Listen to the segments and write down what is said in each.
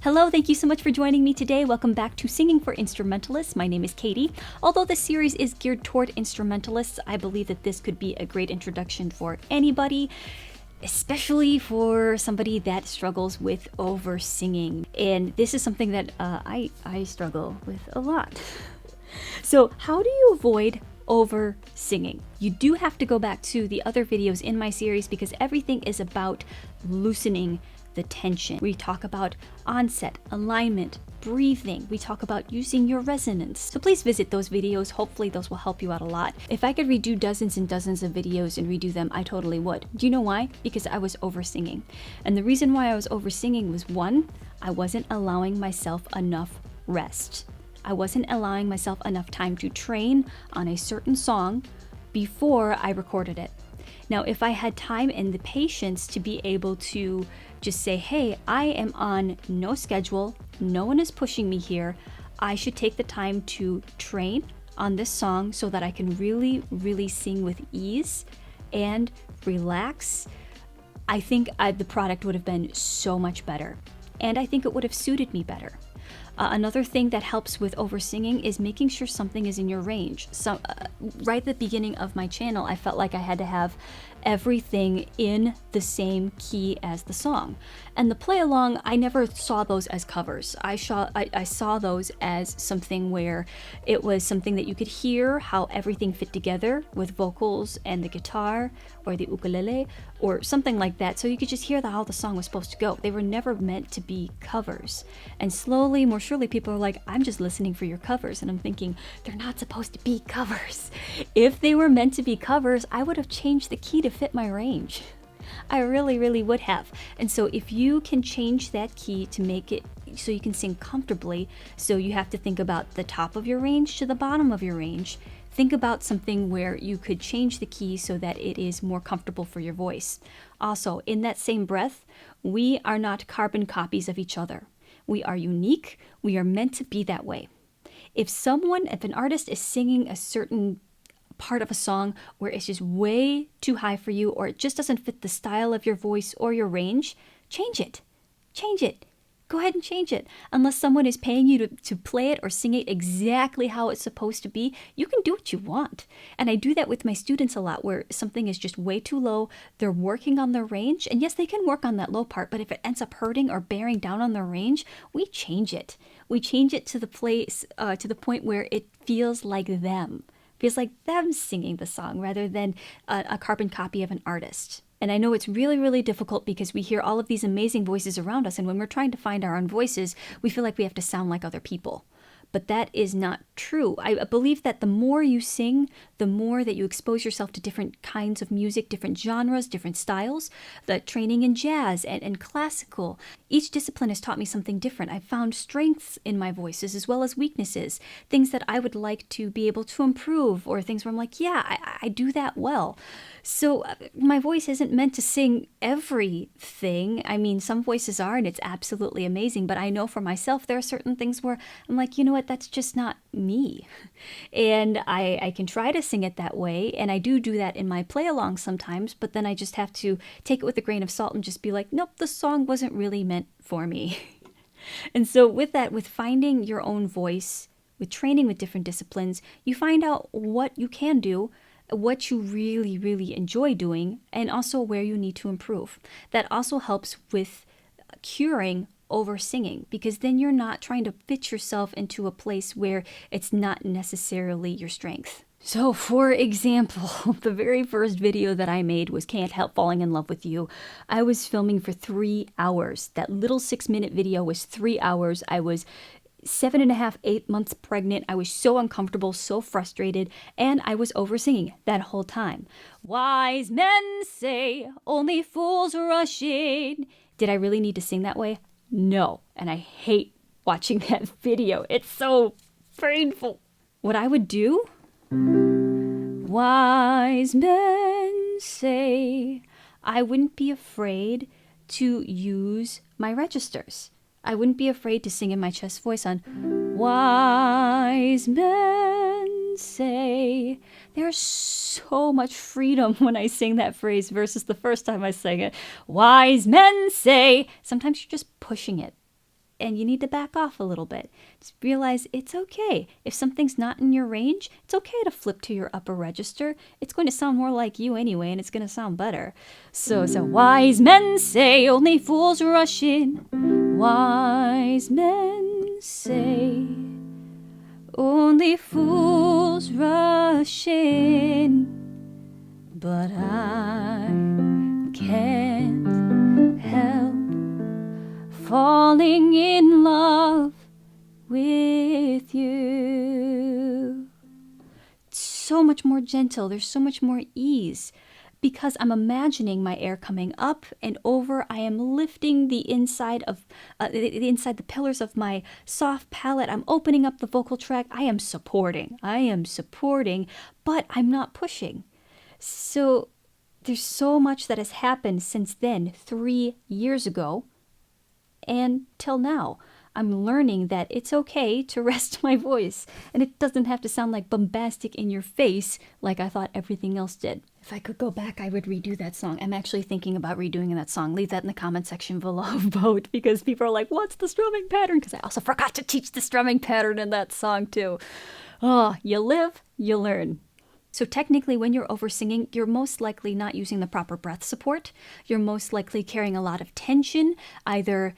Hello, thank you so much for joining me today. Welcome back to Singing for Instrumentalists. My name is Katie. Although this series is geared toward instrumentalists, I believe that this could be a great introduction for anybody, especially for somebody that struggles with oversinging. And this is something that I struggle with a lot. So how do you avoid oversinging? You do have to go back to the other videos in my series because everything is about loosening the tension. We talk about onset, alignment, breathing. We talk about using your resonance. So please visit those videos. Hopefully those will help you out a lot. If I could redo dozens and dozens of videos and redo them, I totally would. Do you know why? Because I was oversinging. And the reason why I was oversinging was, one, I wasn't allowing myself enough rest. I wasn't allowing myself enough time to train on a certain song before I recorded it. Now, if I had time and the patience to be able to just say, hey, I am on no schedule, no one is pushing me here, I should take the time to train on this song so that I can really, really sing with ease and relax, I think the product would have been so much better. And I think it would have suited me better. Another thing that helps with oversinging is making sure something is in your range. So right at the beginning of my channel, I felt like I had to have everything in the same key as the song. And the play along, I never saw those as covers. I saw those as something where it was something that you could hear how everything fit together with vocals and the guitar or the ukulele or something like that. So you could just hear how the song was supposed to go. They were never meant to be covers. And slowly, more surely, people are like, I'm just listening for your covers. And I'm thinking, they're not supposed to be covers. If they were meant to be covers, I would have changed the key to fit my range. I really, really would have. And so if you can change that key to make it so you can sing comfortably, so you have to think about the top of your range to the bottom of your range, think about something where you could change the key so that it is more comfortable for your voice. Also, in that same breath, we are not carbon copies of each other. We are unique. We are meant to be that way. If an artist is singing a certain part of a song where it's just way too high for you, or it just doesn't fit the style of your voice or your range, change it. Change it. Go ahead and change it. Unless someone is paying you to play it or sing it exactly how it's supposed to be, you can do what you want. And I do that with my students a lot, where something is just way too low, they're working on their range, and yes, they can work on that low part, but if it ends up hurting or bearing down on their range, we change it. We change it to the place, to the point where it feels like them. Feels like them singing the song rather than a carbon copy of an artist. And I know it's really, really difficult because we hear all of these amazing voices around us, and when we're trying to find our own voices, we feel like we have to sound like other people. But that is not true. I believe that the more you sing, the more that you expose yourself to different kinds of music, different genres, different styles, the training in jazz and classical. Each discipline has taught me something different. I've found strengths in my voices as well as weaknesses, things that I would like to be able to improve, or things where I'm like, yeah, I do that well. So my voice isn't meant to sing everything. I mean, some voices are, and it's absolutely amazing, but I know for myself, there are certain things where I'm like, you know what, that's just not me. And I can try to sing it that way, and I do that in my play-along sometimes, but then I just have to take it with a grain of salt and just be like, nope, the song wasn't really meant for me. And so with that, with finding your own voice, with training with different disciplines, you find out what you can do, what you really, really enjoy doing, and also where you need to improve. That also helps with curing oversinging, because then you're not trying to fit yourself into a place where it's not necessarily your strength. So for example, the very first video that I made was Can't Help Falling in Love with You. I was filming for 3 hours. That little 6-minute video was 3 hours. I was 7.5, 8 months pregnant. I was so uncomfortable, so frustrated, and I was oversinging that whole time. Wise men say only fools rush in. Did I really need to sing that way? No. And I hate watching that video. It's so painful. What I would do? Wise men say, I wouldn't be afraid to use my registers. I wouldn't be afraid to sing in my chest voice on wise men say. There's so much freedom when I sing that phrase versus the first time I sang it. Wise men say. Sometimes you're just pushing it. and you need to back off a little bit. Just realize it's okay. If something's not in your range, it's okay to flip to your upper register. It's going to sound more like you anyway, and it's going to sound better. So wise men say only fools rush in. Wise men say only fools rush in. But I can't help falling in love with you. It's so much more gentle. There's so much more ease because I'm imagining my air coming up and over. I am lifting the inside of the pillars of my soft palate. I'm opening up the vocal tract. I am supporting, but I'm not pushing. So there's so much that has happened since then, 3 years ago, and till now. I'm learning that it's okay to rest my voice, and it doesn't have to sound like bombastic in your face like I thought everything else did. If I could go back, I would redo that song. I'm actually thinking about redoing that song. Leave that in the comment section below. Vote, because people are like, what's the strumming pattern? Because I also forgot to teach the strumming pattern in that song too. Oh, you live, you learn. So technically, when you're oversinging, you're most likely not using the proper breath support. You're most likely carrying a lot of tension, either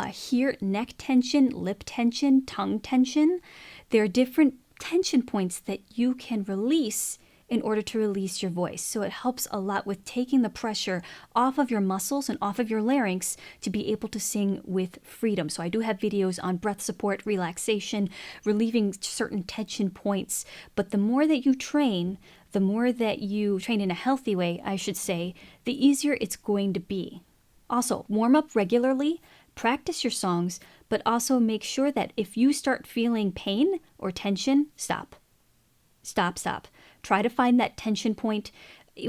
here, neck tension, lip tension, tongue tension. There are different tension points that you can release in order to release your voice. So it helps a lot with taking the pressure off of your muscles and off of your larynx to be able to sing with freedom. So I do have videos on breath support, relaxation, relieving certain tension points. But the more that you train, the more that you train in a healthy way, I should say, the easier it's going to be. Also, warm up regularly, practice your songs, but also make sure that if you start feeling pain or tension, stop. Stop. Try to find that tension point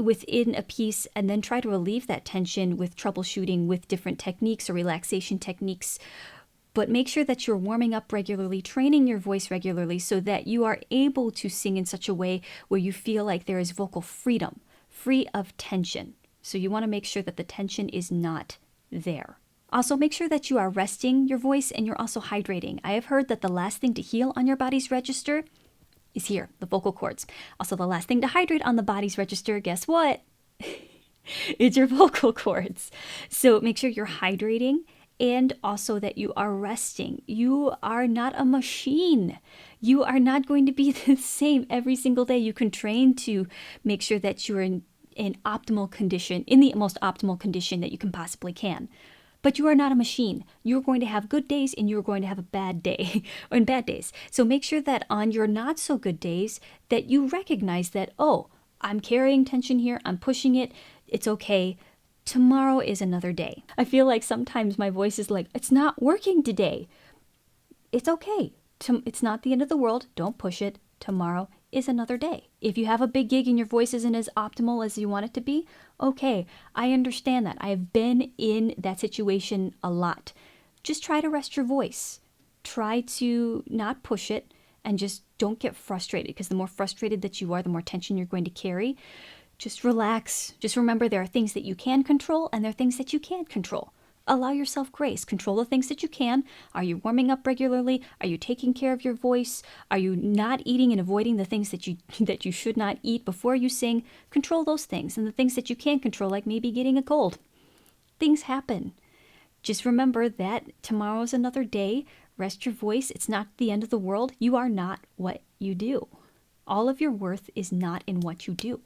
within a piece and then try to relieve that tension with troubleshooting with different techniques or relaxation techniques. But make sure that you're warming up regularly, training your voice regularly so that you are able to sing in such a way where you feel like there is vocal freedom, free of tension. So you want to make sure that the tension is not there. Also, make sure that you are resting your voice and you're also hydrating. I have heard that the last thing to heal on your body's register is here, the vocal cords. Also, the last thing to hydrate on the body's register, guess what? It's your vocal cords. So make sure you're hydrating and also that you are resting. You are not a machine. You are not going to be the same every single day. You can train to make sure that you're in optimal condition, in the most optimal condition that you can possibly can. But you are not a machine. You're going to have good days and you're going to have a bad day or in bad days. So make sure that on your not so good days that you recognize that, oh, I'm carrying tension here. I'm pushing it. It's okay. Tomorrow is another day. I feel like sometimes my voice is like, it's not working today. It's okay. It's not the end of the world. Don't push it. Tomorrow is another day. If you have a big gig and your voice isn't as optimal as you want it to be, okay, I understand that. I have been in that situation a lot. Just try to rest your voice. Try to not push it and just don't get frustrated, because the more frustrated that you are, the more tension you're going to carry. Just relax. Just remember there are things that you can control and there are things that you can't control. Allow yourself grace. Control the things that you can. Are you warming up regularly? Are you taking care of your voice? Are you not eating and avoiding the things that you should not eat before you sing? Control those things. And the things that you can't control, like maybe getting a cold. Things happen. Just remember that tomorrow's another day. Rest your voice. It's not the end of the world. You are not what you do. All of your worth is not in what you do.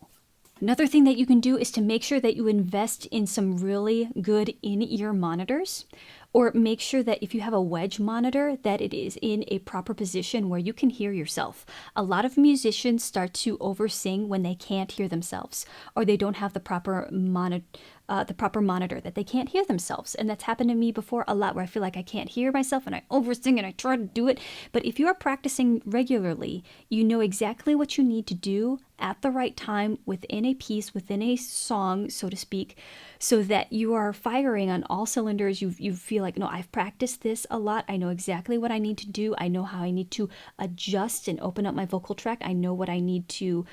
Another thing that you can do is to make sure that you invest in some really good in-ear monitors, or make sure that if you have a wedge monitor, that it is in a proper position where you can hear yourself. A lot of musicians start to oversing when they can't hear themselves, or they don't have the proper monitor, that they can't hear themselves. And that's happened to me before a lot, where I feel like I can't hear myself and I oversing and I try to do it. But if you are practicing regularly, you know exactly what you need to do at the right time within a piece, within a song, so to speak, so that you are firing on all cylinders. You feel like, no, I've practiced this a lot. I know exactly what I need to do. I know how I need to adjust and open up my vocal tract. I know what I need to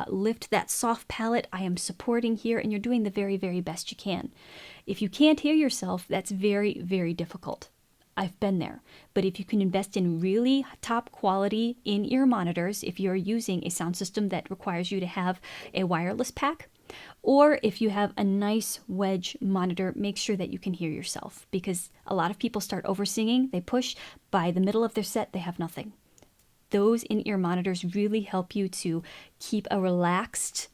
lift that soft palate. I am supporting here, and you're doing the very, very best you can. If you can't hear yourself, that's very, very difficult. I've been there. But if you can invest in really top quality in-ear monitors, if you're using a sound system that requires you to have a wireless pack, or if you have a nice wedge monitor, make sure that you can hear yourself, because a lot of people start oversinging, they push, by the middle of their set, they have nothing. Those in-ear monitors really help you to keep a relaxed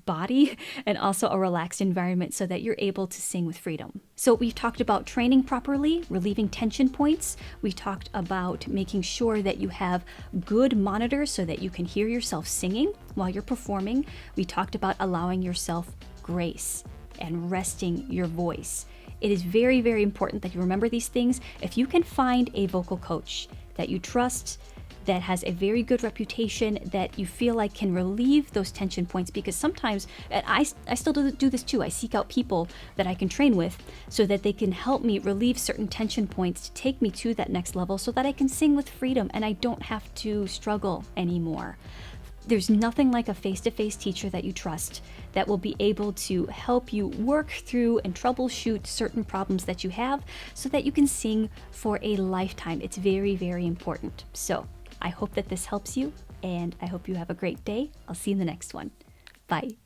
body and also a relaxed environment so that you're able to sing with freedom. So we've talked about training properly, relieving tension points. We talked about making sure that you have good monitors so that you can hear yourself singing while you're performing. We talked about allowing yourself grace and resting your voice. It is very, very important that you remember these things. If you can find a vocal coach that you trust, that has a very good reputation, that you feel like can relieve those tension points, because sometimes, and I still do this too, I seek out people that I can train with so that they can help me relieve certain tension points to take me to that next level so that I can sing with freedom and I don't have to struggle anymore. There's nothing like a face-to-face teacher that you trust that will be able to help you work through and troubleshoot certain problems that you have so that you can sing for a lifetime. It's very, very important. So I hope that this helps you, and I hope you have a great day. I'll see you in the next one. Bye.